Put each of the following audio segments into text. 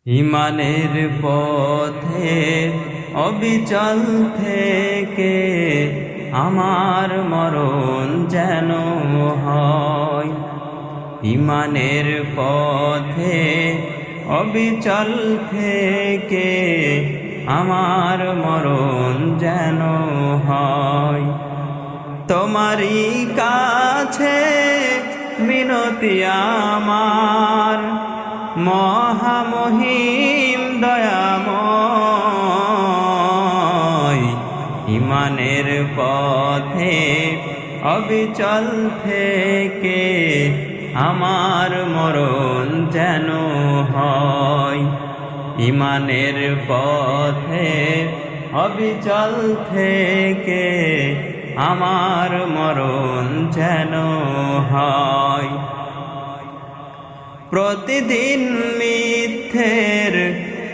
ইমানের পথে অবিচল থেকে আমার মরণ যেন হয়। ইমানের পথে অবিচল থেকে আমার মরণ যেন হয়। তোমারই কাছে মিনতি আমার, মহামহিম দয়াময়। ইমানের পথে অবিচল থেকে আমার মরণ যেন হয়। ইমানের পথে অবিচল থেকে আমার মরণ যেন হয়। প্রতিদিন মিথ্যের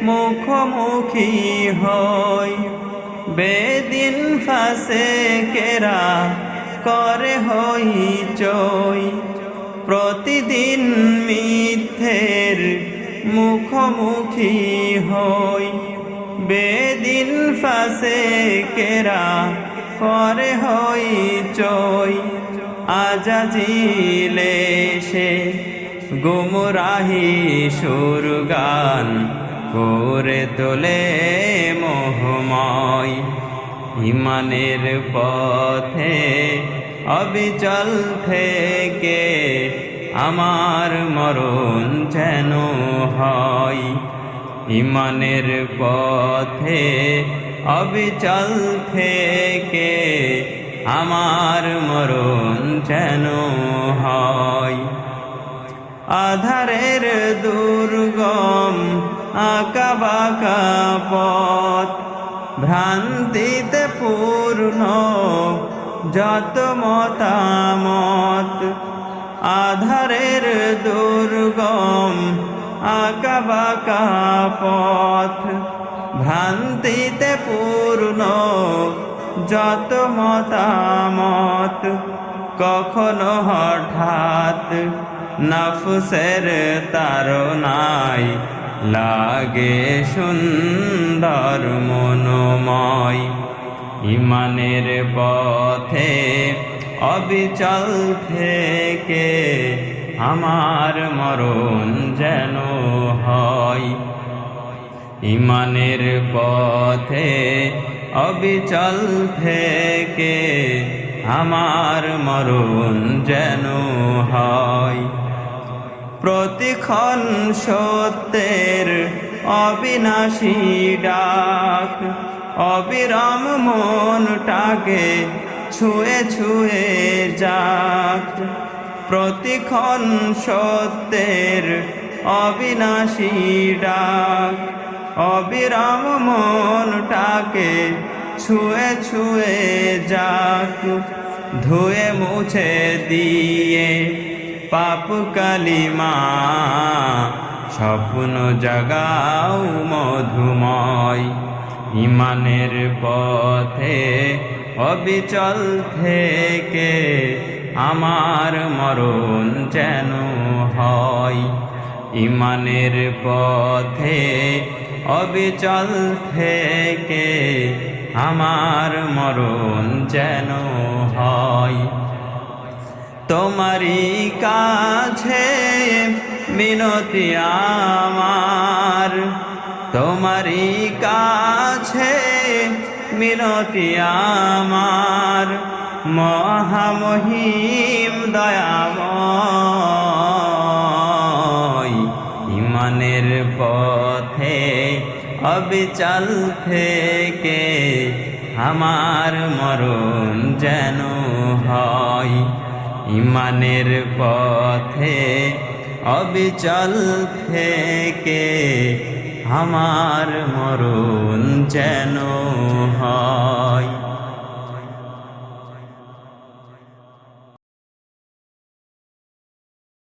মুখোমুখি হই, বেদিন ফাসেকেরা করে হইচই। প্রতিদিন মিথ্যের মুখোমুখি হই, বেদিন ফাসেকেরা করে হইচই। আজাজিলে সে গুমরাহি সুরগান করে তোলে মোহময়। ইমানের পথে অবিচল থেকে আমার মরণ যেন হয়। ইমানের পথে অবিচল থেকে আমার মরণ যেন হয়। আধারের দুর্গম আঁকাবাঁকা পথ, ভ্রান্তিতে পূর্ণ যত মতামত। আধারের দুর্গম আঁকাবাঁকা পথ, ভ্রান্তিতে পূর্ণ যত মতামত। কখনো হঠাৎ নফসের তাড়নায় লাগে সুন্দর মনোময়। ইমানের পথে অবিচল থেকে আমার মরণ যেন হয়। ইমানের পথে অবিচল থেকে আমার মরণ যেন হয়। প্রতিক্ষণ সত্যের অবিনাশী ডাক, অবিরাম মনটাকে ছুঁয়ে ছুঁয়ে যাক। প্রতিক্ষণ সত্যের অবিনাশী ডাক, অবিরাম মনটাকে ছুঁয়ে ছুঁয়ে যাক। ধুয়ে মুছে দিয়ে পাপ কালিমা, স্বপ্ন জাগাও মধুময়। ইমানের পথে অবিচল থেকে আমার মরণ যেন হয়। ইমানের পথে অবিচল থেকে আমার মরণ যেন হয়। তোমারই কাছে মিনতি আমার, তোমারই কাছে মিনতি আমার, মহামহিম দয়াময়। ইমানের পথে অবিচল থেকে আমার মরণ যেন হয়। ইমানের পথে অবিচল থেকে আমার মরণ যেন হয়।